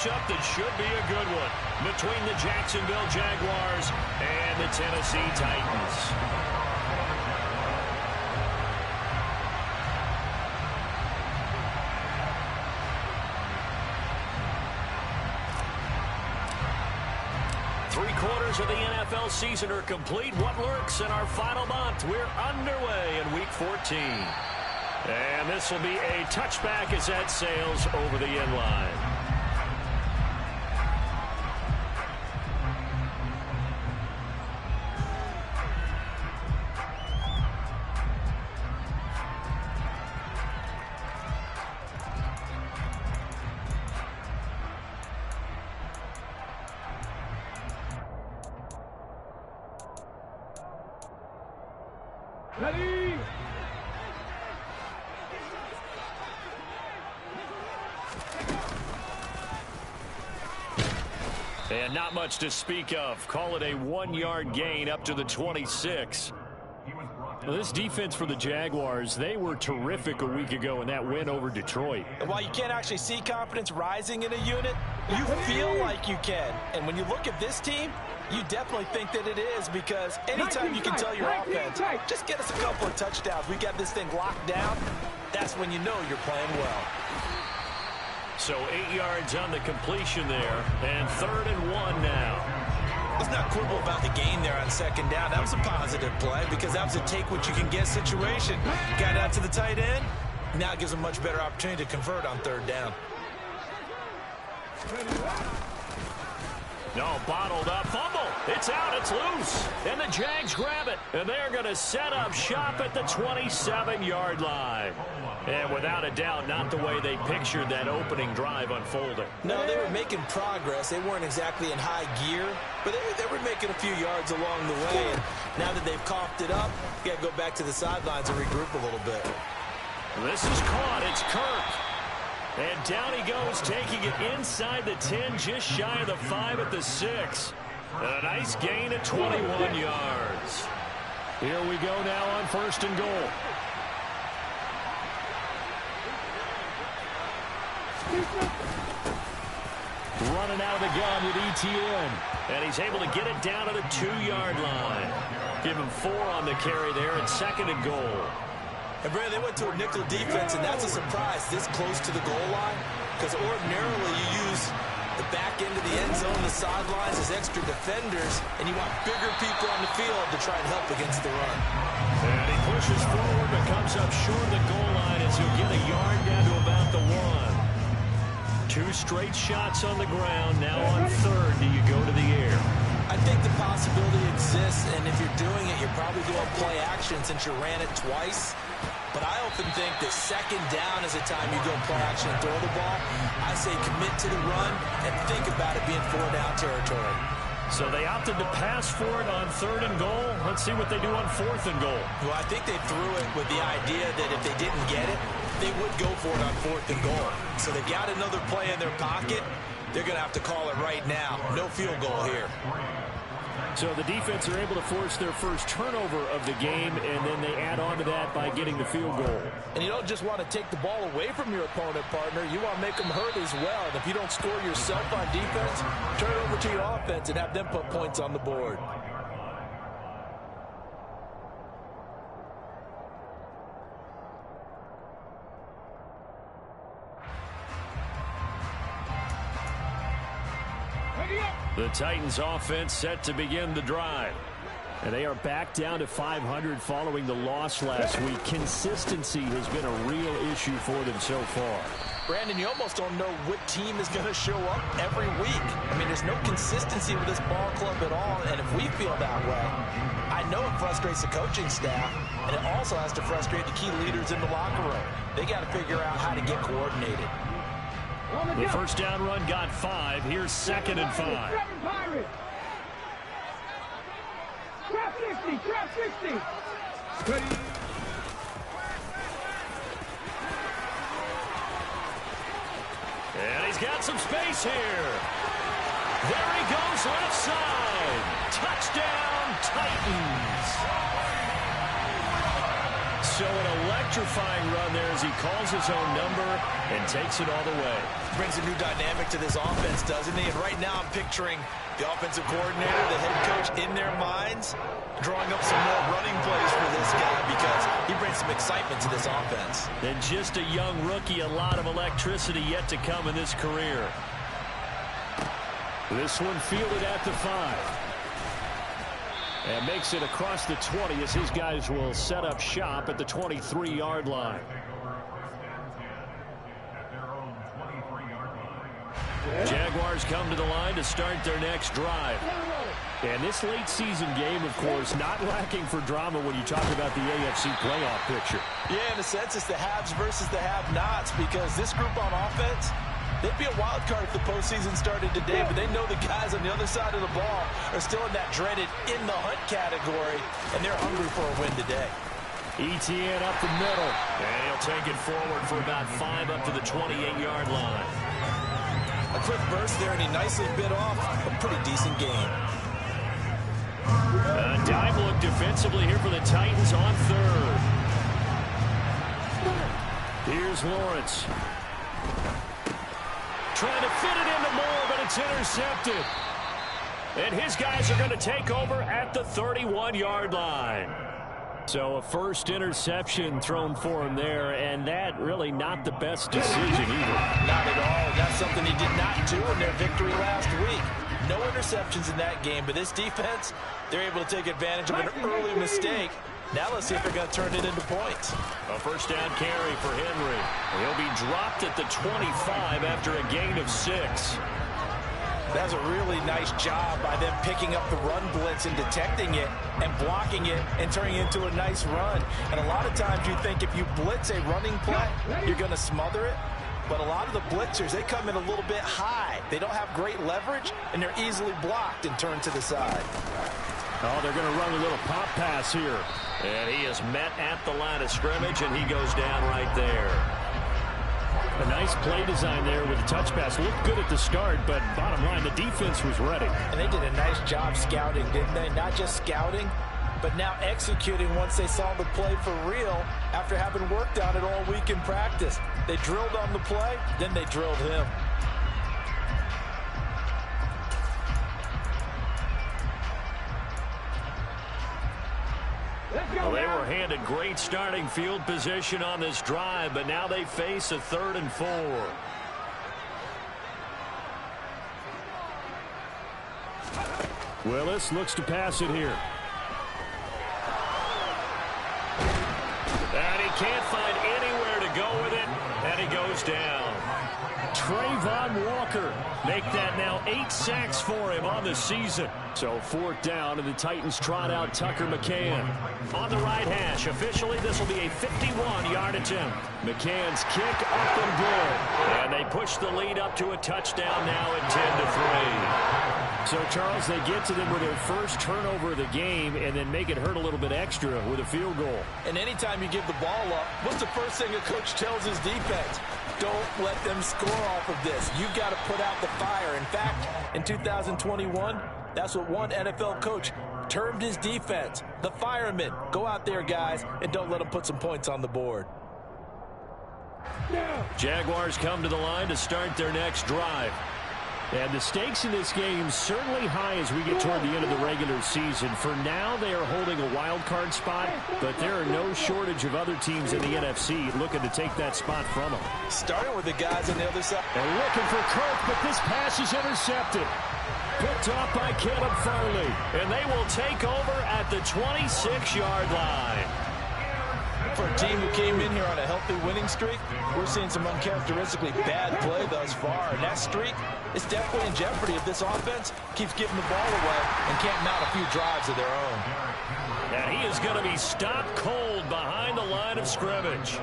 matchup that should be a good one between the Jacksonville Jaguars and the Tennessee Titans. Three-quarters of the NFL season are complete. What lurks in our final month? We're underway in Week 14. And this will be a touchback as that sails over the end line. Ready? And not much to speak of. Call it a 1-yard gain up to the 26. Well, this defense for the Jaguars, they were terrific a week ago in that win over Detroit. And while you can't actually see confidence rising in a unit, you feel like you can. And when you look at this team, you definitely think that it is, because anytime you can tell your offense, just get us a couple of touchdowns, we got this thing locked down, that's when you know you're playing well. So 8 yards on the completion there, and 3rd and 1 now. Let's not quibble about the gain there on 2nd down. That was a positive play because that was a take-what-you-can-get situation. Got out to the tight end. Now it gives them a much better opportunity to convert on 3rd down. No, bottled up, fumble. It's out, it's loose. And the Jags grab it. And they're going to set up shop at the 27-yard line. And without a doubt, not the way they pictured that opening drive unfolding. No, they were making progress. They weren't exactly in high gear, but they were making a few yards along the way. And now that they've coughed it up, you got to go back to the sidelines and regroup a little bit. This is caught. It's Kirk. And down he goes, taking it inside the 10, just shy of the 5 at the 6. A nice gain at 21 yards. Here we go now on 1st and goal. Running out of the gun with ETN. And he's able to get it down to the 2-yard line. Give him 4 on the carry there, and 2nd and goal. And, Brad, they went to a nickel defense, and that's a surprise this close to the goal line, because ordinarily you use the back end of the end zone, the sidelines as extra defenders, and you want bigger people on the field to try and help against the run. And he pushes forward but comes up short of the goal line as he'll get a yard down to about the 1. 2 straight shots on the ground. Now on 3rd, do you go to the air? I think the possibility exists, and if you're doing it, you're probably going play action since you ran it twice. But I often think that 2nd down is the time you go play action and throw the ball. I say commit to the run and think about it being 4-down territory. So they opted to pass for it on 3rd and goal. Let's see what they do on 4th and goal. Well, I think they threw it with the idea that if they didn't get it, they would go for it on 4th and goal. So they've got another play in their pocket. They're going to have to call it right now. No field goal here. So the defense are able to force their first turnover of the game, and then they add on to that by getting the field goal. And you don't just want to take the ball away from your opponent, partner. You want to make them hurt as well. And if you don't score yourself on defense, turn it over to your offense and have them put points on the board. The Titans offense set to begin the drive. And they are back down to 500 following the loss last week. Consistency has been a real issue for them so far. Brandon, you almost don't know what team is going to show up every week. I mean, there's no consistency with this ball club at all, and if we feel that way, I know it frustrates the coaching staff, and it also has to frustrate the key leaders in the locker room. They got to figure out how to get coordinated. The first down run got 5. Here's 2nd and 5. Trap 60, trap 60. Ready. And he's got some space here. There he goes left side. Touchdown, Titans. So an electrifying run there as he calls his own number and takes it all the way. Brings a new dynamic to this offense, doesn't he? And right now I'm picturing the offensive coordinator, the head coach in their minds, drawing up some more running plays for this guy because he brings some excitement to this offense. And just a young rookie, a lot of electricity yet to come in this career. This one fielded at the 5. And makes it across the 20 as his guys will set up shop at the 23-yard line. Jaguars come to the line to start their next drive. And this late season game, of course, not lacking for drama when you talk about the AFC playoff picture. Yeah, in a sense, it's the haves versus the have-nots because this group on offense, they'd be a wild card if the postseason started today, but they know the guys on the other side of the ball are still in that dreaded in-the-hunt category, and they're hungry for a win today. ETN up the middle, and he'll take it forward for about 5 up to the 28-yard line. A quick burst there, and he nicely bit off a pretty decent game. A dive look defensively here for the Titans on 3rd. Here's Lawrence. Trying to fit it into Moore, but it's intercepted. And his guys are going to take over at the 31-yard line. So a first interception thrown for him there, and that really not the best decision either. Not at all. That's something he did not do in their victory last week. No interceptions in that game, but this defense, they're able to take advantage of an early mistake. Now let's see if they're going to turn it into points. A first down carry for Henry. He'll be dropped at the 25 after a gain of 6. That was a really nice job by them picking up the run blitz and detecting it and blocking it and turning it into a nice run. And a lot of times you think if you blitz a running play, you're going to smother it. But a lot of the blitzers, they come in a little bit high. They don't have great leverage, and they're easily blocked and turned to the side. Oh, they're going to run a little pop pass here. And he is met at the line of scrimmage, and he goes down right there. A nice play design there with a touch pass. Looked good at the start, but bottom line, the defense was ready. And they did a nice job scouting, didn't they? Not just scouting, but now executing once they saw the play for real after having worked on it all week in practice. They drilled on the play, then they drilled him. Well, they were handed great starting field position on this drive, but now they face a 3rd and 4. Willis looks to pass it here. And he can't find anywhere to go with it, and he goes down. Trayvon Walker make that now 8 sacks for him on the season. So 4th down, and the Titans trot out Tucker McCann. On the right hash, officially this will be a 51-yard attempt. McCann's kick up and good. And they push the lead up to a touchdown now at 10-3. So, Charles, they get to them with their first turnover of the game and then make it hurt a little bit extra with a field goal. And anytime you give the ball up, what's the first thing a coach tells his defense? Don't let them score off of this. You've got to put out the fire. In fact, in 2021, that's what one NFL coach termed his defense, the firemen. Go out there, guys, and don't let them put some points on the board. Jaguars come to the line to start their next drive. And the stakes in this game certainly high as we get toward the end of the regular season. For now, they are holding a wild card spot, but there are no shortage of other teams in the NFC looking to take that spot from them. Starting with the guys on the other side. And looking for Kirk, but this pass is intercepted. Picked off by Caleb Farley. And they will take over at the 26-yard line. For a team who came in here on a healthy winning streak, we're seeing some uncharacteristically bad play thus far. And that streak is definitely in jeopardy if this offense keeps giving the ball away and can't mount a few drives of their own. And he is going to be stopped cold behind the line of scrimmage.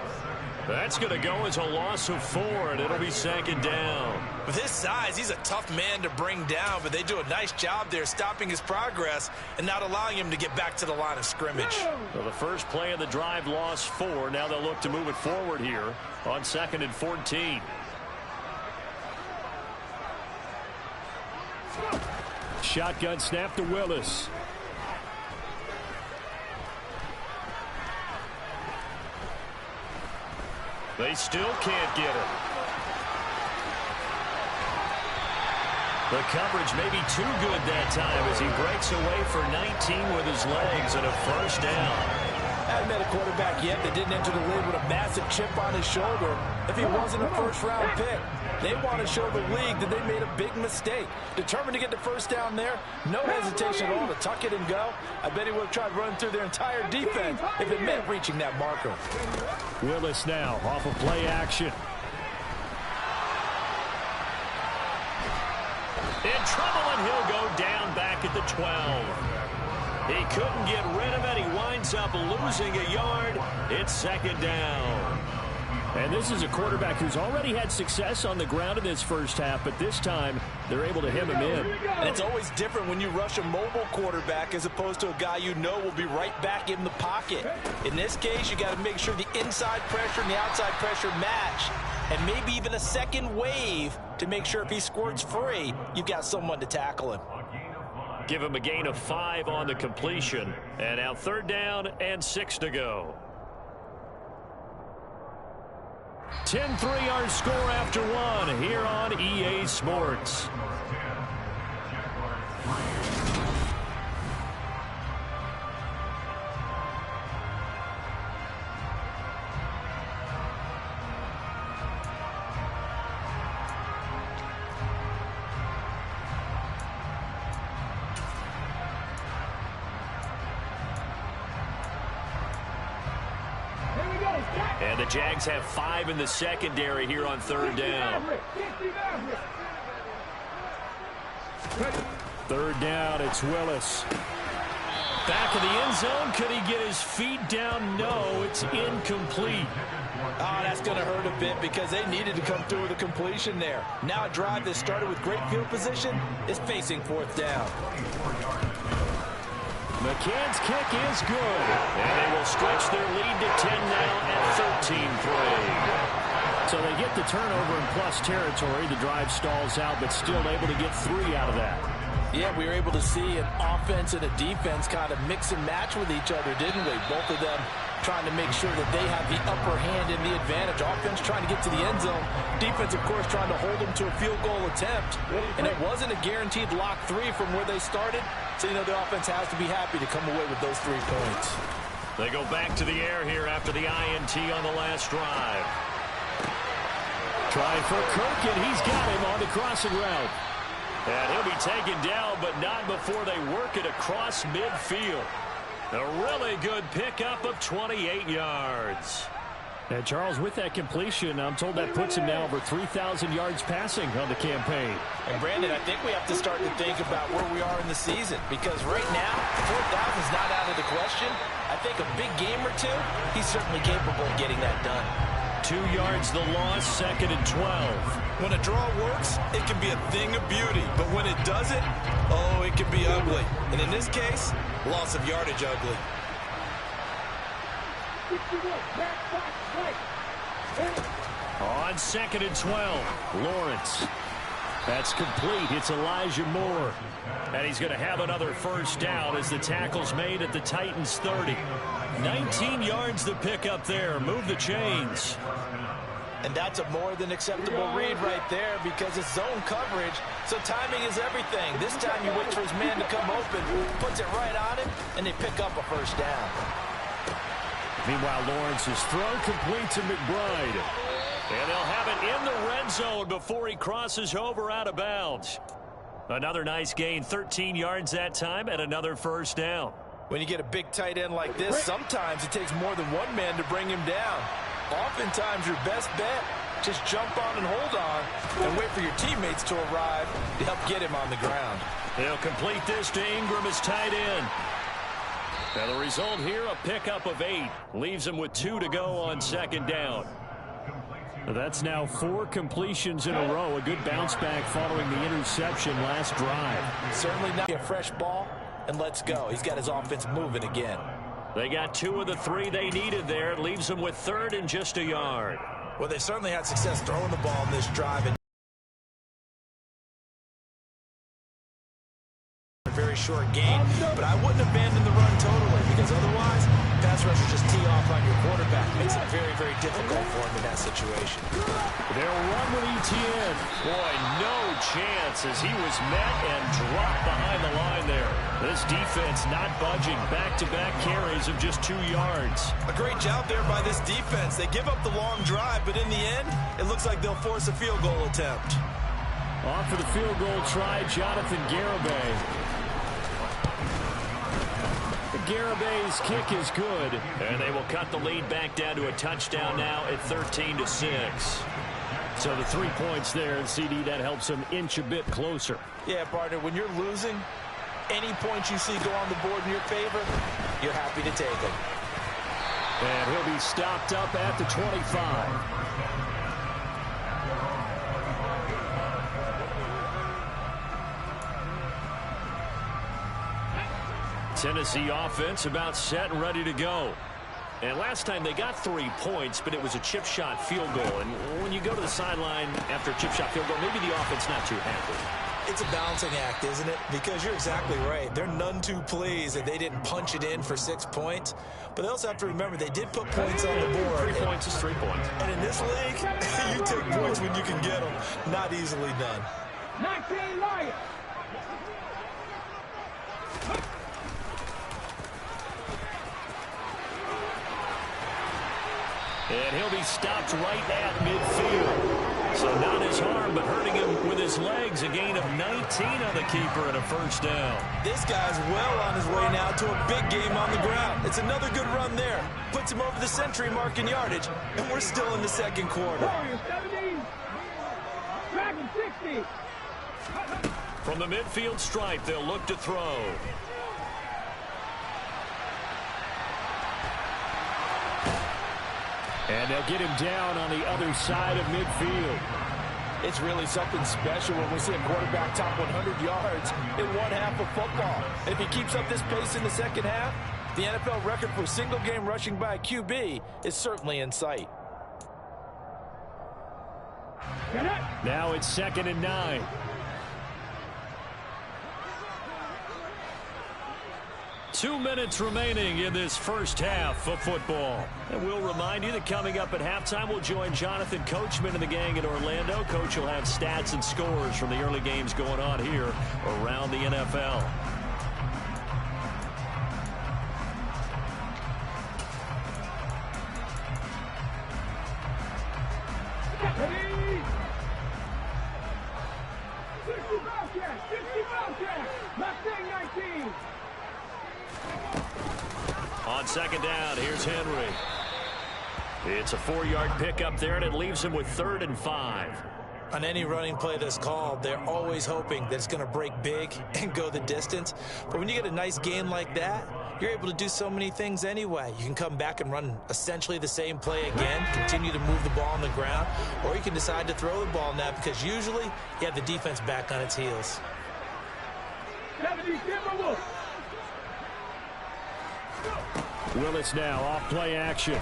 That's going to go as a loss of 4, and it'll be 2nd down. With his size, he's a tough man to bring down, but they do a nice job there stopping his progress and not allowing him to get back to the line of scrimmage. Well, the first play of the drive lost 4. Now they'll look to move it forward here on 2nd and 14. Shotgun snap to Willis. They still can't get it. The coverage may be too good that time as he breaks away for 19 with his legs and a first down. I haven't met a quarterback yet that didn't enter the league with a massive chip on his shoulder if he wasn't a first-round pick. They want to show the league that they made a big mistake. Determined to get the first down there, no hesitation at all to tuck it and go. I bet he would have tried running through their entire defense if it meant reaching that marker. Willis now off of play action. In trouble, and he'll go down back at the 12. He couldn't get rid of it. He winds up losing a yard. It's second down. And this is a quarterback who's already had success on the ground in this first half, but this time they're able to hem him in. And it's always different when you rush a mobile quarterback as opposed to a guy you know will be right back in the pocket. In this case, you got to make sure the inside pressure and the outside pressure match, and maybe even a second wave to make sure if he squirts free, you've got someone to tackle him. Give him a gain of 5 on the completion. And now third down and 6 to go. 10-3 our score after 1 here on EA Sports. And the Jags have 5 in the secondary here on third down. Third down, it's Willis. Back of the end zone. Could he get his feet down? No, it's incomplete. Oh, that's going to hurt a bit because they needed to come through with a completion there. Now a drive that started with great field position is facing fourth down. McCann's kick is good. And they will stretch their lead to 10 now at 13-3. So they get the turnover in plus territory. The drive stalls out, but still able to get 3 out of that. Yeah, we were able to see an offense and a defense kind of mix and match with each other, didn't we? Both of them trying to make sure that they have the upper hand and the advantage. Offense trying to get to the end zone. Defense, of course, trying to hold them to a field goal attempt. And it wasn't a guaranteed lock 3 from where they started. So, you know, the offense has to be happy to come away with those 3 points. They go back to the air here after the INT on the last drive. Try for Kirk, and he's got him on the crossing route. And he'll be taken down, but not before they work it across midfield. A really good pickup of 28 yards. And Charles, with that completion, I'm told that puts him now over 3,000 yards passing on the campaign. And Brandon, I think we have to start to think about where we are in the season, because right now, 4,000 is not out of the question. I think a big game or 2, he's certainly capable of getting that done. 2 yards the loss, second and 12. When a draw works, it can be a thing of beauty. But when it doesn't, oh, it can be ugly. And in this case, loss of yardage ugly. On second and 12, Lawrence. That's complete. It's Elijah Moore. And he's going to have another first down as the tackle's made at the Titans' 30. 19 yards to pick up there. Move the chains. And that's a more than acceptable read right there because it's zone coverage, so timing is everything. This time you wait for his man to come open, puts it right on him, and they pick up a first down. Meanwhile, Lawrence's throw complete to McBride. And they'll have it in the red zone before he crosses over out of bounds. Another nice gain, 13 yards that time, and another first down. When you get a big tight end like this, sometimes it takes more than one man to bring him down. Oftentimes, your best bet, just jump on and hold on and wait for your teammates to arrive to help get him on the ground. They'll complete this to Ingram as tight end. And the result here, a pickup of 8. Leaves him with 2 to go on second down. That's now 4 completions in a row. A good bounce back following the interception last drive. Certainly not a fresh ball, and let's go. He's got his offense moving again. They got 2 of the 3 they needed there. It leaves them with third and just a yard. Well, they certainly had success throwing the ball in this drive. And a very short gain, but I wouldn't abandon the run totally. because otherwise, pass rushers just tee off on your quarterback. Makes it very, very difficult for him in that situation. They'll run with ETN. Boy, no chance as he was met and dropped behind the line there. This defense not budging. Back-to-back carries of just 2 yards. A great job there by this defense. They give up the long drive, but in the end, it looks like they'll force a field goal attempt. Off for the field goal try, Jonathan Garibay. Garibay's kick is good. And they will cut the lead back down to a touchdown now at 13-6. So the 3 points there, and CD, that helps them inch a bit closer. Yeah, partner, when you're losing, any points you see go on the board in your favor, you're happy to take them. And he'll be stopped up at the 25. Tennessee offense about set and ready to go. And last time they got 3 points, but it was a chip shot field goal. And when you go to the sideline after a chip shot field goal, maybe the offense not too happy. It's a balancing act, isn't it? Because you're exactly right. They're none too pleased that they didn't punch it in for 6 points. But they also have to remember they did put points on the board. 3 points is 3 points. And in this league, you take points when you can get them. Not easily done. 19 Lions. And he'll be stopped right at midfield. So not his arm, but hurting him with his legs. A gain of 19 on the keeper and a first down. This guy's well on his way now to a big game on the ground. It's another good run there. Puts him over the century mark in yardage, and we're still in the second quarter. 70. Back in 60. From the midfield stripe, they'll look to throw. And they'll get him down on the other side of midfield. It's really something special when we see a quarterback top 100 yards in one half of football. And if he keeps up this pace in the second half, the NFL record for single-game rushing by a QB is certainly in sight. Now it's 2nd and 9. Two minutes remaining in this first half of football. And we'll remind you that coming up at halftime, we'll join Jonathan Coachman and the gang in Orlando. Coach will have stats and scores from the early games going on here around the NFL. On second down, here's Henry. It's a 4-yard pickup there, and it leaves him with 3rd and 5. On any running play that's called, they're always hoping that it's going to break big and go the distance. But when you get a nice gain like that, you're able to do so many things anyway. You can come back and run essentially the same play again, continue to move the ball on the ground, or you can decide to throw the ball now because usually you have the defense back on its heels. 70 Timberwolves. Willis now off play action.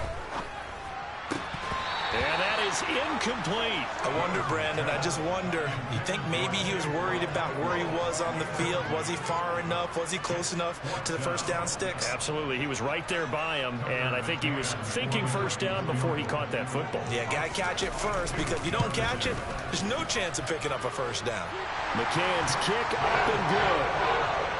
And that is incomplete. I wonder, Brandon, I just wonder. You think maybe he was worried about where he was on the field? Was he far enough? Was he close enough to the first down sticks? Absolutely. He was right there by him, and I think he was thinking first down before he caught that football. Yeah, got to catch it first, because if you don't catch it, there's no chance of picking up a first down. McCann's kick up and good.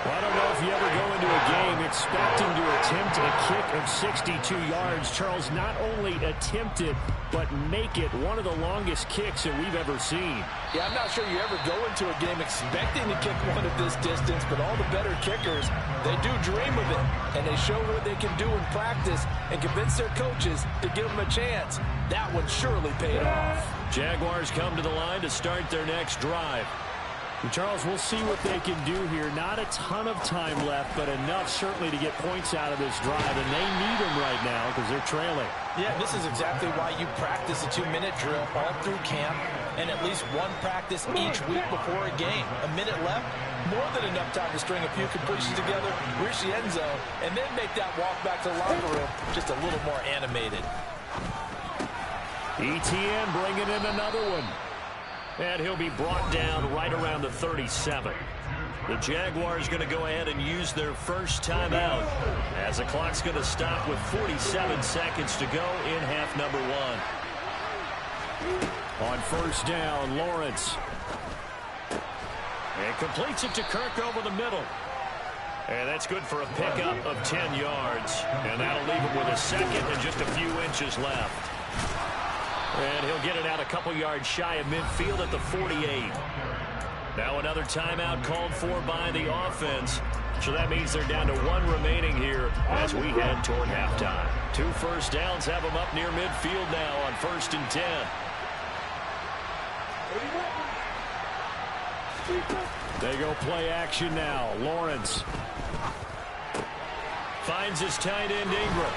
Well, I don't know if you ever go into a game expecting to attempt a kick of 62 yards. Charles not only attempt it, but make it one of the longest kicks that we've ever seen. Yeah, I'm not sure you ever go into a game expecting to kick one at this distance, but all the better kickers, they do dream of it, and they show what they can do in practice and convince their coaches to give them a chance. That one surely paid off. Jaguars come to the line to start their next drive. And Charles, we'll see what they can do here. Not a ton of time left, but enough certainly to get points out of this drive, and they need them right now because they're trailing. Yeah, this is exactly why you practice a 2-minute drill all through camp and at least one practice each week before a game. A minute left, more than enough time to string a few completions together, reach the end zone, and then make that walk back to the locker room just a little more animated. ETN bringing in another one. And he'll be brought down right around the 37. The Jaguars going to go ahead and use their first timeout as the clock's going to stop with 47 seconds to go in half number one. On first down, Lawrence. And completes it to Kirk over the middle. And that's good for a pickup of 10 yards. And that'll leave him with a second and just a few inches left. And he'll get it out a couple yards shy of midfield at the 48. Now another timeout called for by the offense. So that means they're down to one remaining here as we head toward halftime. 2 first downs have them up near midfield now on 1st and 10. They go play action now. Lawrence finds his tight end Ingram.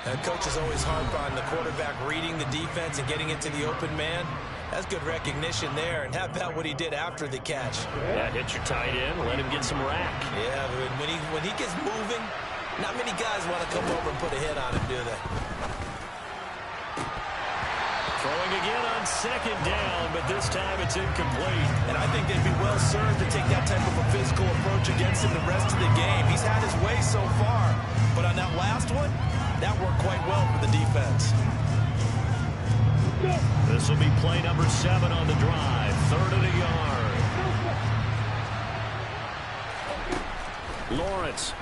And coach is always harp on the quarterback reading the defense and getting it to the open man. That's good recognition there. And how about what he did after the catch? Yeah, hit your tight end, let him get some rack. Yeah, but when he gets moving, not many guys want to come over and put a hit on him, do they? Throwing again on 2nd down, but this time it's incomplete. And I think they'd be well served to take that type of a physical approach against him the rest of the game. He's had his way so far, but on that last one, that worked quite well for the defense. This will be play number 7 on the drive. 3rd and a yard. Lawrence.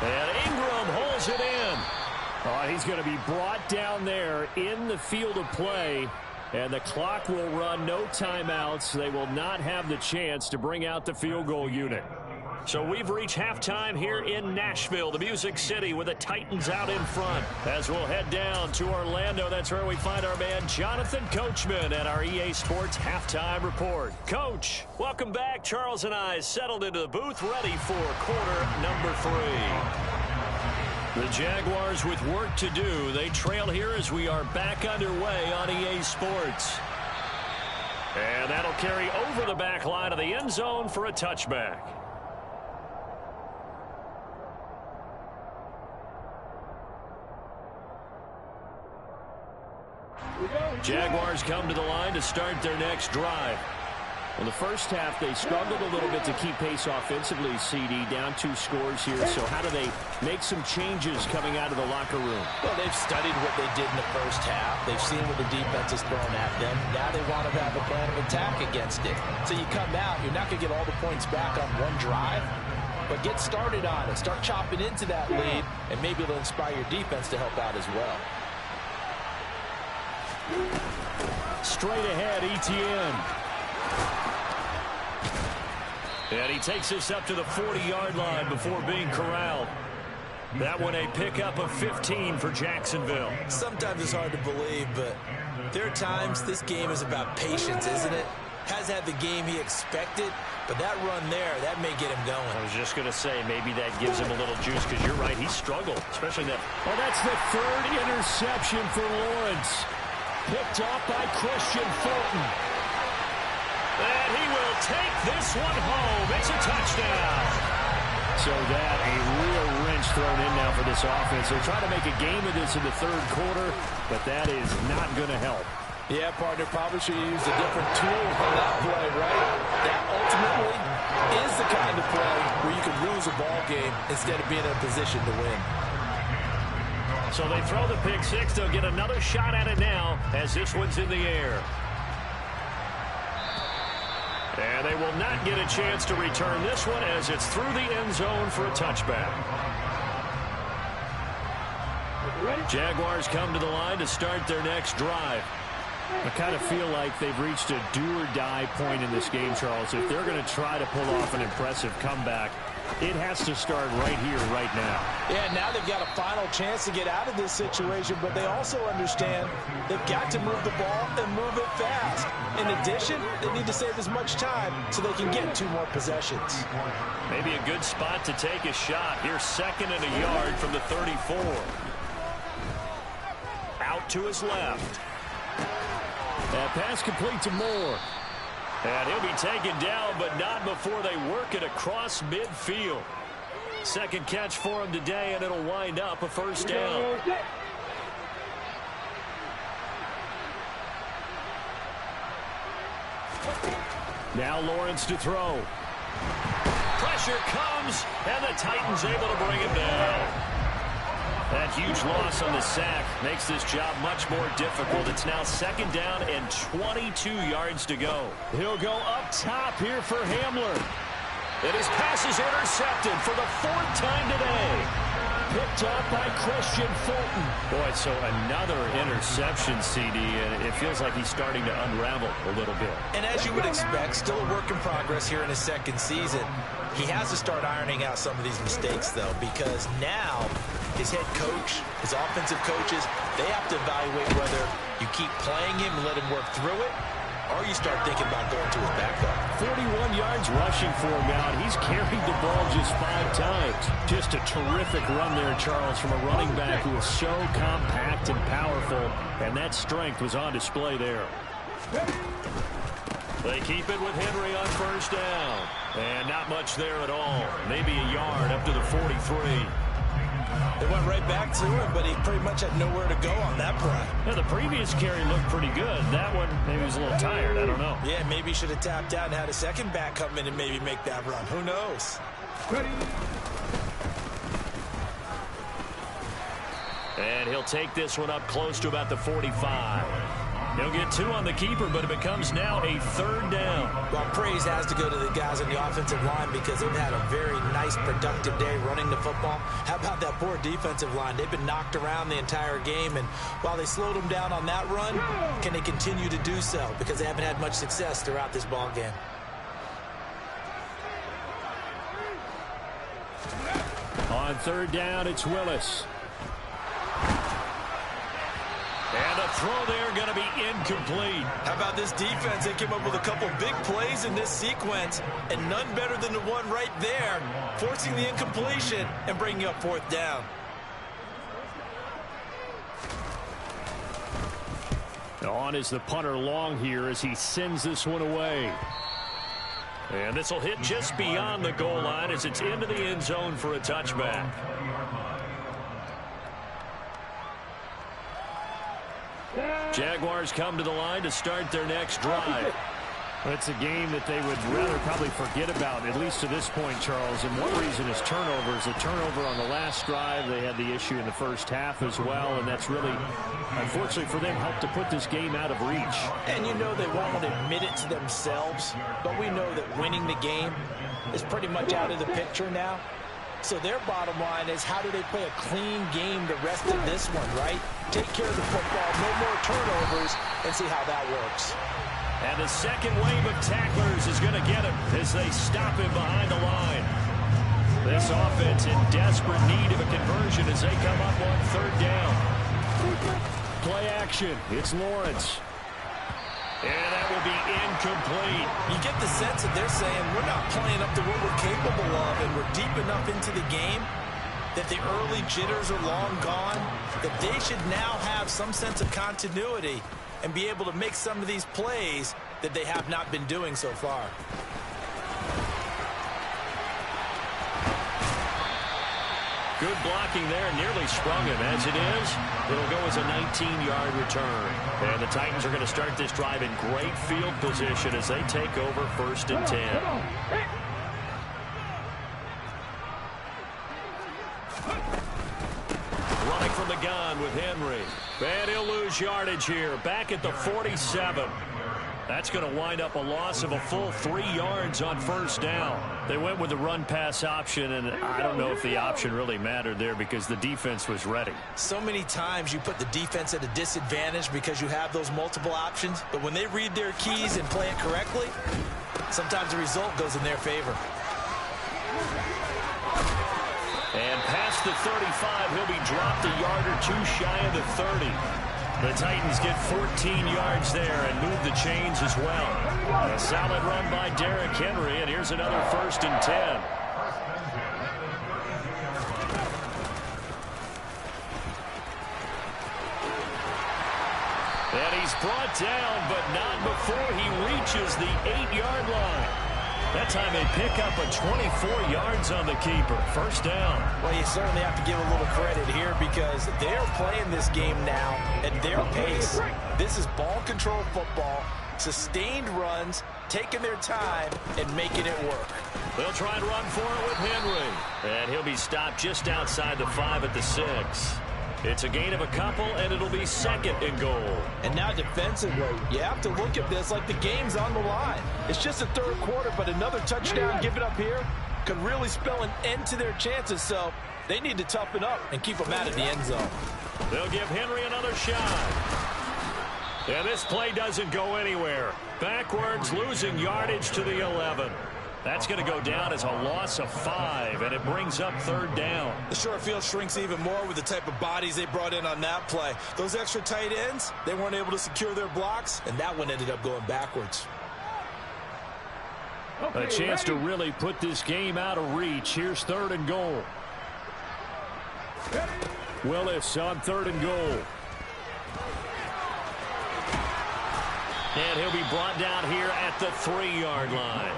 And Ingram holds it in. Oh, he's going to be brought down there in the field of play. And the clock will run, no timeouts. They will not have the chance to bring out the field goal unit. So we've reached halftime here in Nashville, the Music City, with the Titans out in front. As we'll head down to Orlando, that's where we find our man Jonathan Coachman at our EA Sports Halftime Report. Coach, welcome back. Charles and I settled into the booth, ready for quarter number 3. The Jaguars with work to do. They trail here as we are back underway on EA Sports. And that'll carry over the back line of the end zone for a touchback. Jaguars come to the line to start their next drive. In the first half, they struggled a little bit to keep pace offensively, CD, down 2 scores here. So how do they make some changes coming out of the locker room? Well, they've studied what they did in the first half. They've seen what the defense is throwing at them. Now they want to have a plan of attack against it. So you come out, you're not going to get all the points back on one drive, but get started on it. Start chopping into that lead, and maybe it'll inspire your defense to help out as well. Straight ahead, Etienne. And he takes this up to the 40-yard line before being corralled. That one a pickup of 15 for Jacksonville. Sometimes it's hard to believe, but there are times this game is about patience, isn't it? Has had the game he expected, but that run there, that may get him going. I was just going to say, maybe that gives him a little juice, because you're right, he struggled, especially that. Oh, that's the 3rd interception for Lawrence. Picked off by Christian Fulton. And he will take this one home. It's a touchdown. So that a real wrench thrown in now for this offense. They're trying to make a game of this in the 3rd quarter, but that is not going to help. Yeah, partner, probably should have used a different tool on that play, right? That ultimately is the kind of play where you can lose a ball game instead of being in a position to win. So they throw the pick 6. They'll get another shot at it now as this one's in the air. And they will not get a chance to return this one as it's through the end zone for a touchback. Jaguars come to the line to start their next drive. I kind of feel like they've reached a do-or-die point in this game, Charles. If they're going to try to pull off an impressive comeback, it has to start right here, right now. Yeah, now they've got a final chance to get out of this situation, but they also understand they've got to move the ball and move it fast. In addition, they need to save as much time so they can get 2 more possessions. Maybe a good spot to take a shot. Here's 2nd and a yard from the 34. Out to his left. That pass complete to Moore. And he'll be taken down, but not before they work it across midfield. 2nd catch for him today, and it'll wind up a 1st down. Now Lawrence to throw. Pressure comes, and the Titans able to bring him down. That huge loss on the sack makes this job much more difficult. It's now 2nd down and 22 yards to go. He'll go up top here for Hamler. And his pass is intercepted for the 4th time today. Picked up by Christian Fulton. Boy, so another interception, CD, and it feels like he's starting to unravel a little bit. And as you would expect, still a work in progress here in his 2nd season. He has to start ironing out some of these mistakes, though, because now his head coach, his offensive coaches, they have to evaluate whether you keep playing him and let him work through it, or you start thinking about going to his backup. 41 yards rushing for him now. He's carried the ball just 5 times. Just a terrific run there, Charles, from a running back who is so compact and powerful, and that strength was on display there. They keep it with Henry on 1st down. And not much there at all. Maybe a yard up to the 43. They went right back to him, but he pretty much had nowhere to go on that play. Yeah, the previous carry looked pretty good. That one, maybe he was a little tired. I don't know. Yeah, maybe he should have tapped out and had a second back come in and maybe make that run. Who knows? Ready. And he'll take this one up close to about the 45. He'll get 2 on the keeper, but it becomes now a 3rd down. Well, praise has to go to the guys on the offensive line because they've had a very nice, productive day running the football. How about that poor defensive line? They've been knocked around the entire game, and while they slowed them down on that run, can they continue to do so? Because they haven't had much success throughout this ball game. On 3rd down, it's Willis. And the throw there going to be incomplete. How about this defense? They came up with a couple big plays in this sequence, and none better than the one right there, forcing the incompletion and bringing up 4th down. On is the punter long here as he sends this one away. And this will hit just beyond the goal line as it's into the end zone for a touchback. Jaguars come to the line to start their next drive. It's a game that they would rather probably forget about, at least to this point, Charles. And one reason is turnovers. A turnover on the last drive. They had the issue in the first half as well, and that's really, unfortunately for them, helped to put this game out of reach. And you know they won't want to admit it to themselves, but we know that winning the game is pretty much out of the picture now. So their bottom line is, how do they play a clean game the rest of this one, right? Take care of the football, no more turnovers, and see how that works. And the second wave of tacklers is going to get him as they stop him behind the line. This offense in desperate need of a conversion as they come up on 3rd down. Play action. It's Lawrence. And that will be incomplete. You get the sense that they're saying we're not playing up to what we're capable of, and we're deep enough into the game that the early jitters are long gone, that they should now have some sense of continuity and be able to make some of these plays that they have not been doing so far. Good blocking there, nearly sprung him. As it is, it'll go as a 19-yard return. And the Titans are going to start this drive in great field position as they take over 1st and 10. Running from the gun with Henry. And he'll lose yardage here, back at the 47. That's going to wind up a loss of a full 3 yards on 1st down. They went with the run-pass option, and I don't know if the option really mattered there because the defense was ready. So many times you put the defense at a disadvantage because you have those multiple options, but when they read their keys and play it correctly, sometimes the result goes in their favor. And past the 35, he'll be dropped a yard or 2 shy of the 30. The Titans get 14 yards there and move the chains as well. A solid run by Derrick Henry, and here's another 1st and 10. And he's brought down, but not before he reaches the 8-yard line. That time they pick up a 24 yards on the keeper. 1st down. Well, you certainly have to give a little credit here because they're playing this game now at their pace. This is ball control football. Sustained runs, taking their time, and making it work. They'll try and run for it with Henry. And he'll be stopped just outside the 5 at the 6. It's a gain of a couple, and it'll be 2nd and goal. And now defensively, you have to look at this like the game's on the line. It's just the 3rd quarter, but another touchdown given up here could really spell an end to their chances, so they need to toughen up and keep them out of the end zone. They'll give Henry another shot. And this play doesn't go anywhere. Backwards, losing yardage to the 11. That's going to go down as a loss of 5, and it brings up 3rd down. The short field shrinks even more with the type of bodies they brought in on that play. Those extra tight ends, they weren't able to secure their blocks, and that one ended up going backwards. A chance to really put this game out of reach. Here's 3rd and goal. Willis on 3rd and goal. And he'll be brought down here at the 3-yard line.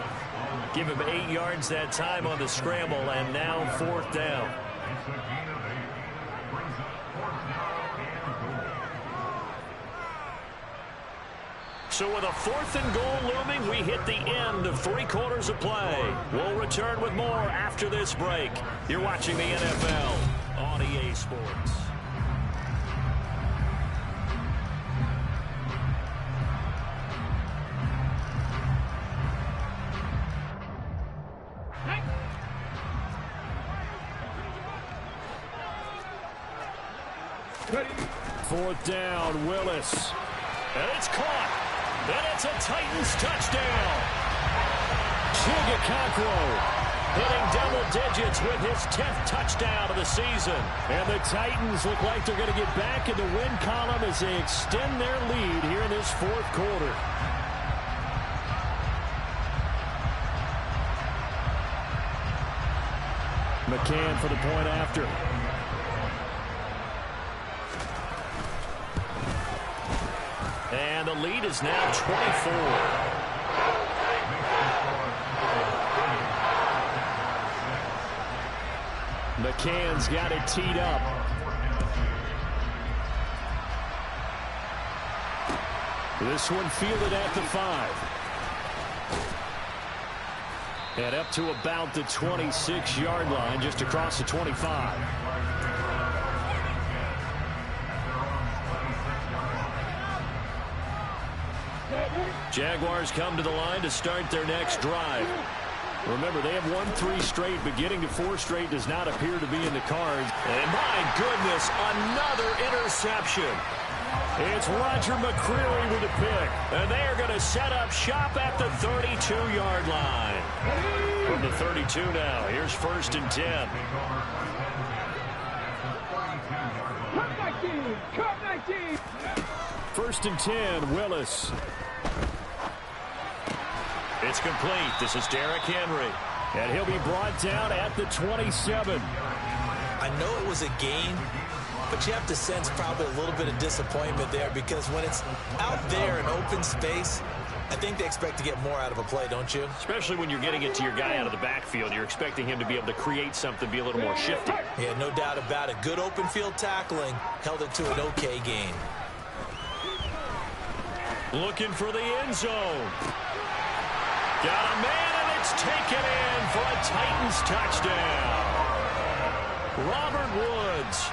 Give him 8 yards that time on the scramble, and now 4th down. So with a 4th and goal looming, we hit the end of 3 quarters of play. We'll return with more after this break. You're watching the NFL on EA Sports. Ready. 4th down, Willis. And it's caught. And it's a Titans touchdown. Chigakakwo hitting double digits with his 10th touchdown of the season. And the Titans look like they're going to get back in the win column as they extend their lead here in this 4th quarter. McCann for the point after. And the lead is now 24. McCann's got it teed up. This one fielded at the 5. And up to about the 26-yard line, just across the 25. Jaguars come to the line to start their next drive. Remember, they have won 3 straight, but getting to 4 straight does not appear to be in the cards. And my goodness, another interception. It's Roger McCreary with the pick. And they are going to set up shop at the 32-yard line. From the 32 now, here's 1st and 10. Cut 19. 1st and 10, Willis. It's complete. This is Derrick Henry. And he'll be brought down at the 27. I know it was a gain, but you have to sense probably a little bit of disappointment there because when it's out there in open space, I think they expect to get more out of a play, don't you? Especially when you're getting it to your guy out of the backfield. You're expecting him to be able to create something, be a little more shifty. Yeah, no doubt about it. Good open field tackling held it to an okay gain. Looking for the end zone. Got a man, and it's taken in for a Titans touchdown. Robert Woods,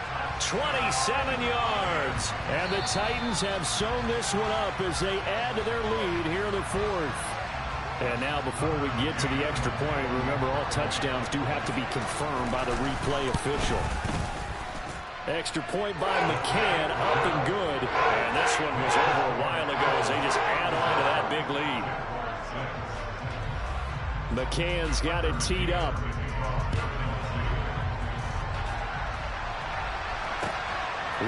27 yards. And the Titans have sewn this one up as they add to their lead here in the 4th. And now before we get to the extra point, remember all touchdowns do have to be confirmed by the replay official. Extra point by McCann, up and good. And this one was over a while ago as they just add on to that big lead. McCann's got it teed up.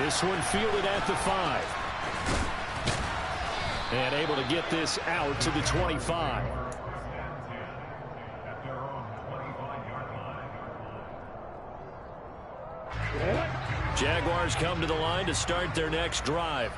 This one fielded at the 5. And able to get this out to the 25. Jaguars come to the line to start their next drive.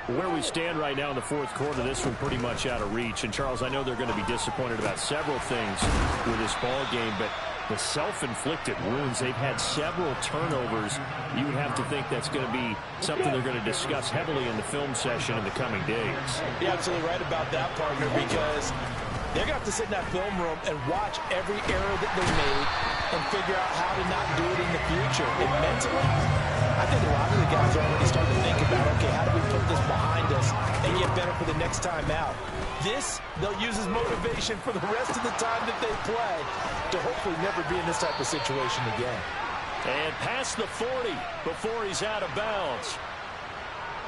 Where we stand right now in the 4th quarter, this one pretty much out of reach. And, Charles, I know they're going to be disappointed about several things with this ball game, but The self-inflicted wounds. They've had several turnovers. You would have to think that's going to be something they're going to discuss heavily in the film session in the coming days. You're absolutely right about that, partner, because they're going to have to sit in that film room and watch every error that they made and figure out how to not do it in the future. And mentally, I think a lot of the guys are already starting to think about, okay, how do we put this behind us and get better for the next time out? This, they'll use as motivation for the rest of the time that they play to hopefully never be in this type of situation again. And past the 40 before he's out of bounds.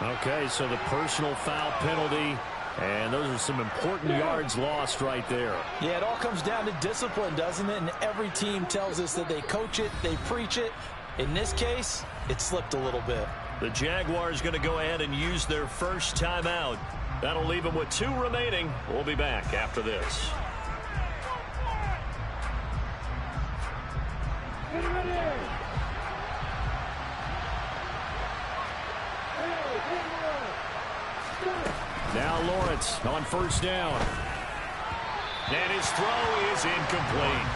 Okay, so the personal foul penalty, and those are some important yards lost right there. Yeah, it all comes down to discipline, doesn't it? And every team tells us that they coach it, they preach it. In this case, it slipped a little bit. The Jaguars going to go ahead and use their first timeout. That'll leave them with 2 remaining. We'll be back after this. Now Lawrence on first down. And his throw is incomplete.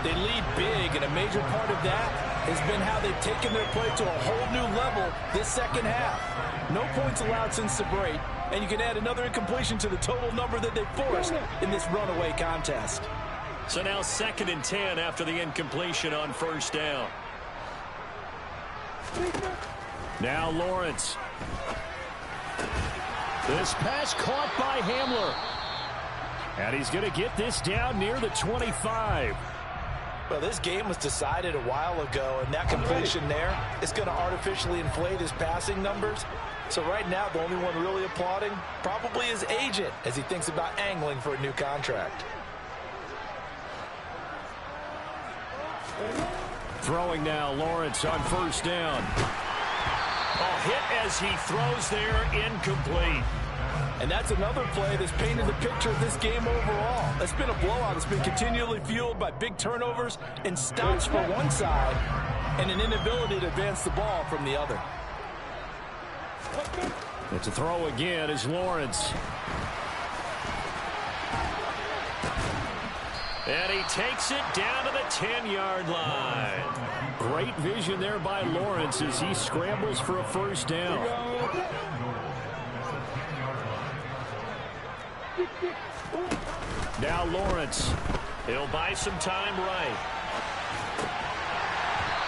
They lead big, and a major part of that has been how they've taken their play to a whole new level this second half. No points allowed since the break, and you can add another incompletion to the total number that they forced in this runaway contest. So now 2nd and 10 after the incompletion on first down. Now Lawrence. This pass caught by Hamler. And he's going to get this down near the 25. Well, this game was decided a while ago, and that completion there is going to artificially inflate his passing numbers. So right now, the only one really applauding probably his agent as he thinks about angling for a new contract. Throwing now, Lawrence on first down. A hit as he throws there, incomplete. And that's another play that's painted the picture of this game overall. It's been a blowout. It's been continually fueled by big turnovers and stops for one side and an inability to advance the ball from the other. It's a throw again as Lawrence. And he takes it down to the 10-yard line. Great vision there by Lawrence as he scrambles for a first down. Now Lawrence. He'll buy some time right.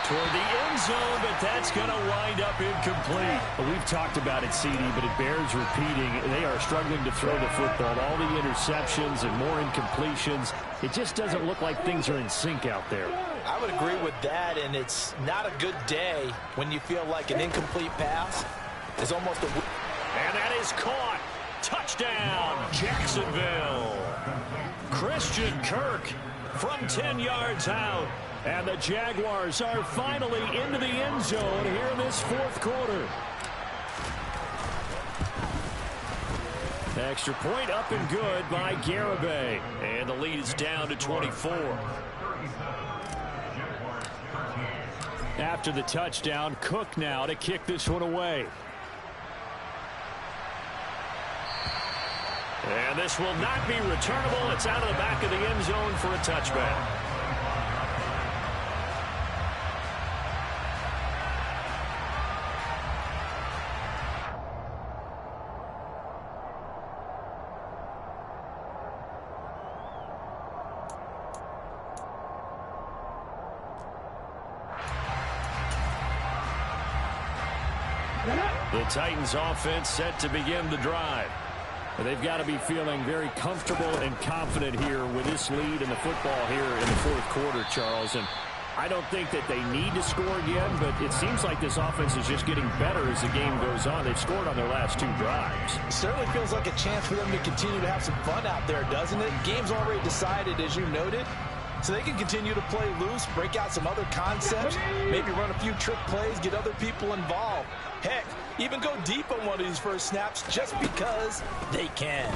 Toward the end zone, but that's going to wind up incomplete. Well, we've talked about it, CD, but it bears repeating. They are struggling to throw the football. All the interceptions and more incompletions. It just doesn't look like things are in sync out there. I would agree with that, and it's not a good day when you feel like an incomplete pass is almost a... And that is caught. Touchdown, Jacksonville. Christian Kirk from 10 yards out. And the Jaguars are finally into the end zone here in this 4th quarter. Extra point up and good by Garibay. And the lead is down to 24. After the touchdown, Cook now to kick this one away. And this will not be returnable. It's out of the back of the end zone for a touchback. The Titans offense set to begin the drive. They've got to be feeling very comfortable and confident here with this lead in the football here in the 4th quarter, Charles. And I don't think that they need to score again, but it seems like this offense is just getting better as the game goes on. They've scored on their last 2 drives. It certainly feels like a chance for them to continue to have some fun out there, doesn't it? Game's already decided, as you noted. So they can continue to play loose, break out some other concepts, maybe run a few trick plays, get other people involved. Heck, even go deep on one of these first snaps just because they can.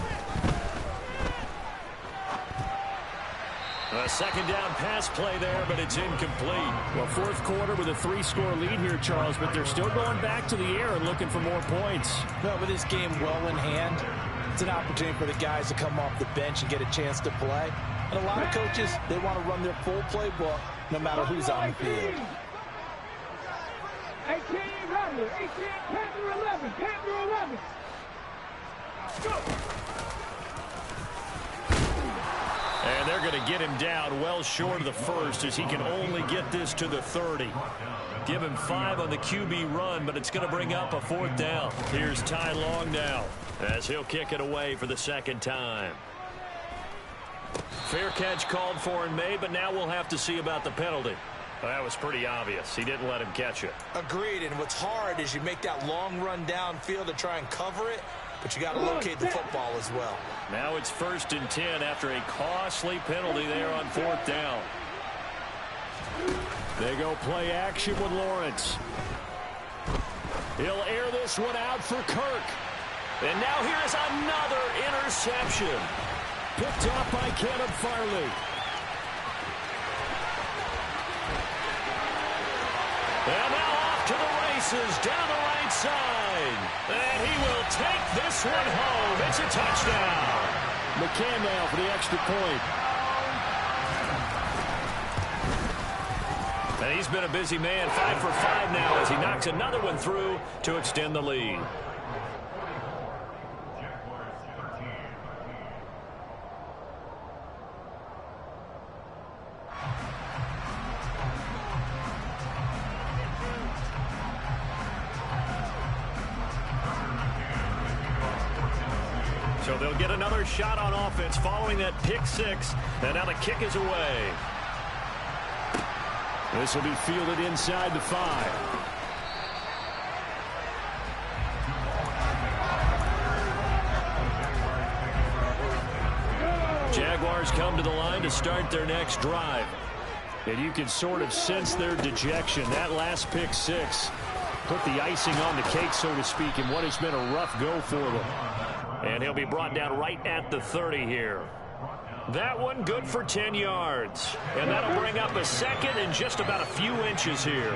A 2nd down pass play there, but it's incomplete. Well, 4th quarter with a 3-score lead here, Charles, but they're still going back to the air and looking for more points. No, with this game well in hand, it's an opportunity for the guys to come off the bench and get a chance to play. And a lot of coaches, they want to run their full playbook no matter who's on the field. 18, Rattler. 18, Panther 11. Panther 11. Go. And they're going to get him down well short of the first as he can only get this to the 30. Give him 5 on the QB run, but it's going to bring up a 4th down. Here's Ty Long now as he'll kick it away for the 2nd time. Fair catch called for and made, but now we'll have to see about the penalty. Well, that was pretty obvious. He didn't let him catch it. Agreed, and what's hard is you make that long run downfield to try and cover it, but you got to locate the football as well. Now it's 1st and 10 after a costly penalty there on 4th down. They go play action with Lawrence. He'll air this one out for Kirk. And now here's another interception. Picked off by Caleb Farley. And now off to the races down the right side. And he will take this one home. It's a touchdown. McCann now for the extra point. And he's been a busy man, 5 for 5 now as he knocks another one through to extend the lead. So they'll get another shot on offense following that pick 6. And now the kick is away. This will be fielded inside the 5. Jaguars come to the line to start their next drive. And you can sort of sense their dejection. That last pick 6 put the icing on the cake, so to speak, in what has been a rough go for them. And he'll be brought down right at the 30 here. That one good for 10 yards. And that'll bring up a 2nd and just about a few inches here.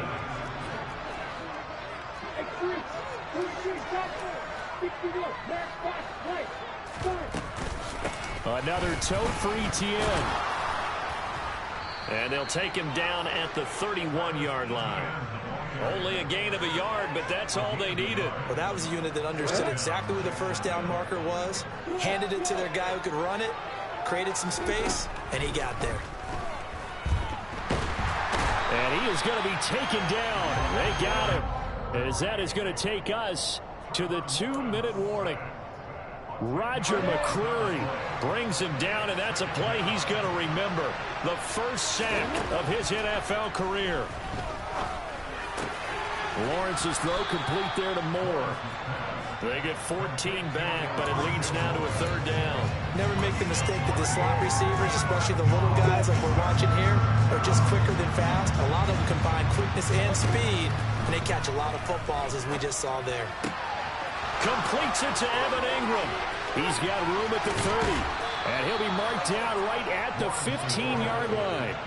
Another toe for Etienne. And they'll take him down at the 31-yard line. Only a gain of a yard, but that's all they needed. Well, that was a unit that understood exactly where the first down marker was, handed it to their guy who could run it, created some space, and he got there. And he is going to be taken down. They got him. As that is going to take us to the 2-minute warning. Roger McCreary brings him down, and that's a play he's going to remember. The first sack of his NFL career. Lawrence's throw complete there to Moore. They get 14 back, but it leads now to a 3rd down. Never make the mistake that the slot receivers, especially the little guys like we're watching here, are just quicker than fast. A lot of them combine quickness and speed, and they catch a lot of footballs, as we just saw there. Completes it to Evan Ingram. He's got room at the 30, and he'll be marked down right at the 15-yard line.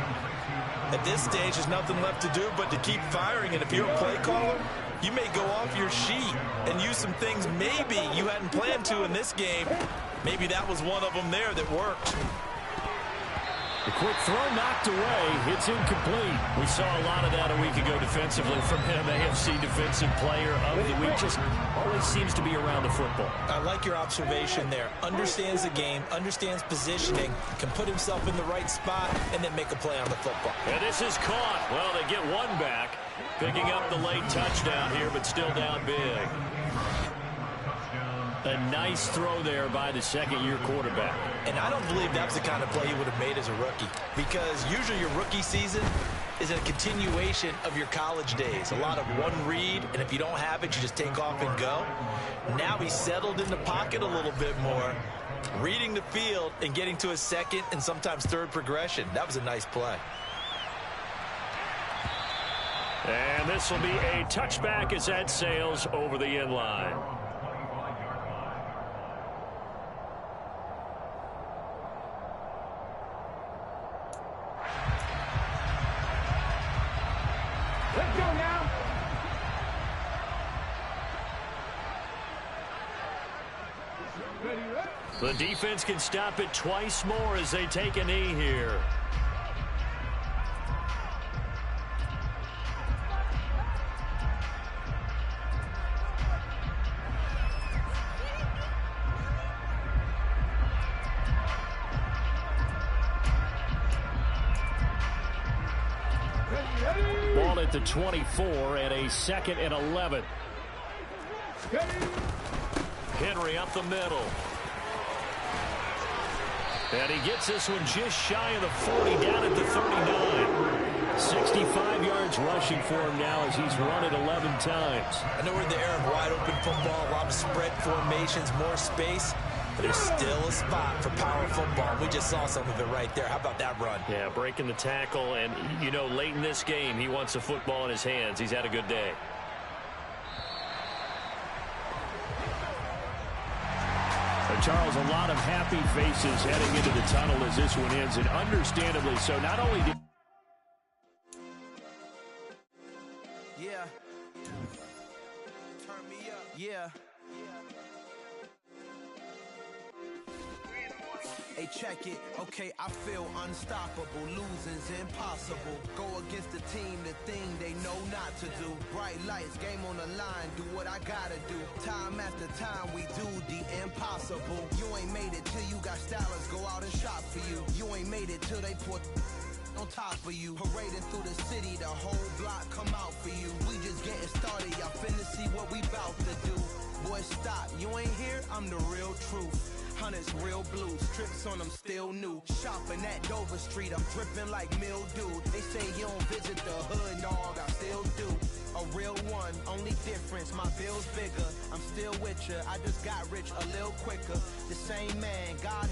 At this stage, there's nothing left to do but to keep firing, and if you're a play caller, you may go off your sheet and use some things maybe you hadn't planned to in this game. Maybe that was one of them there that worked. The quick throw knocked away. It's incomplete. We saw a lot of that a week ago defensively from him. AFC Defensive Player of the Week. Just always seems to be around the football. I like your observation there. Understands the game, understands positioning, can put himself in the right spot, and then make a play on the football. And this is caught. Well, they get one back. Picking up the late touchdown here, but still down big. A nice throw there by the 2nd-year quarterback. And I don't believe that was the kind of play you would have made as a rookie, because usually your rookie season is a continuation of your college days. A lot of one read, and if you don't have it, you just take off and go. Now he's settled in the pocket a little bit more, reading the field and getting to a 2nd and sometimes 3rd progression. That was a nice play. And this will be a touchback as that sails over the end line. Let's go now. The defense can stop it twice more as they take a knee here. Ball at the 24 and a 2nd and 11. Henry up the middle. And he gets this one just shy of the 40, down at the 39. 65 yards rushing for him now as he's run it 11 times. I know we're in the era of wide-open football, a lot of spread formations, more space. But there's still a spot for power football. We just saw some of it right there. How about that run? Yeah, breaking the tackle. And, you know, late in this game, he wants the football in his hands. He's had a good day. Charles, a lot of happy faces heading into the tunnel as this one ends, and understandably so. Not only did... Yeah. Turn me up. Yeah. Hey, check it. Okay, I feel unstoppable. Losing's impossible. Go against the team, the thing they know not to do. Bright lights, game on the line. Do what I gotta do. Time after time, we do the impossible. You ain't made it till you got stylers go out and shop for you. You ain't made it till they put on top of you. Parading through the city, the whole block come out for you. We just getting started. Y'all finna see what we bout to do. Boy, stop. You ain't here? I'm the real truth. Hunters real blue, strips on them still new. Shopping at Dover Street, I'm dripping like mildew. They say you don't visit the hood, dog, I still do. A real one, only difference, my bill's bigger. I'm still with ya, I just got rich a little quicker. The same man, God